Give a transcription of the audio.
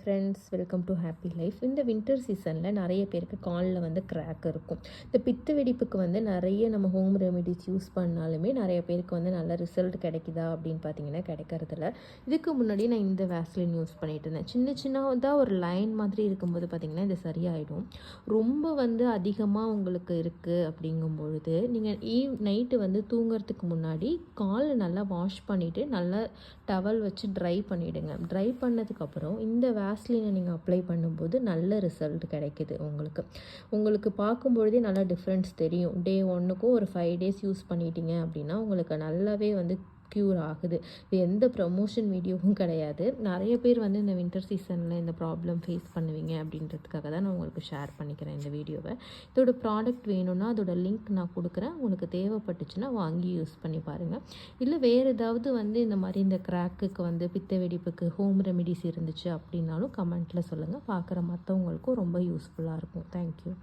Friends, welcome to happy life. இந்த winter சீசனில் நிறைய பேருக்கு காலில் வந்து கிராக் இருக்கும். இந்த பித்து வெடிப்புக்கு வந்து நிறைய நம்ம ஹோம் ரெமிடிஸ் யூஸ் பண்ணாலுமே நிறைய பேருக்கு வந்து நல்ல ரிசல்ட் கிடைக்குதா அப்படின்னு பார்த்தீங்கன்னா கிடைக்கிறதில்ல. இதுக்கு முன்னாடி நான் இந்த வேஸ்லின் யூஸ் பண்ணிட்டு இருந்தேன். சின்னதாக ஒரு லைன் மாதிரி இருக்கும்போது பார்த்தீங்கன்னா இது சரியாயிடும். ரொம்ப வந்து அதிகமாக உங்களுக்கு இருக்குது அப்படிங்கும் பொழுது நீங்கள் நைட்டு வந்து தூங்குறதுக்கு முன்னாடி கால் நல்லா வாஷ் பண்ணிவிட்டு நல்லா டவல் வச்சு ட்ரை பண்ணிவிடுங்க. ட்ரை பண்ணதுக்கப்புறம் இந்த வேஸ்லினை நீங்கள் அப்ளை பண்ணும்போது நல்ல ரிசல்ட் கிடைக்கிது. உங்களுக்கு பார்க்கும்பொழுதே நல்லா டிஃப்ரென்ஸ் தெரியும். டே 1க்கும் ஒரு 5 டேஸ் யூஸ் பண்ணிட்டீங்க அப்படின்னா உங்களுக்கு நல்லாவே வந்து க்யூர் ஆகுது. இது எந்த ப்ரமோஷன் வீடியோவும் கிடையாது. நிறைய பேர் வந்து இந்த வின்டர் சீசனில் இந்த ப்ராப்ளம் ஃபேஸ் பண்ணுவீங்க அப்படின்றதுக்காக தான் நான் உங்களுக்கு ஷேர் பண்ணிக்கிறேன் இந்த வீடியோவை. இதோட ப்ராடக்ட் வேணும்னா அதோட லிங்க் நான் கொடுக்குறேன். உங்களுக்கு தேவைப்பட்டுச்சுன்னா வாங்கி யூஸ் பண்ணி பாருங்கள். இல்லை வேறு ஏதாவது வந்து இந்த மாதிரி இந்த கிராக்குக்கு வந்து பித்த வெடிப்புக்கு ஹோம் ரெமிடிஸ் இருந்துச்சு அப்படின்னாலும் கமெண்ட்டில் சொல்லுங்கள். பார்க்குற மற்றவங்களுக்கும் ரொம்ப யூஸ்ஃபுல்லாக இருக்கும். தேங்க்யூ.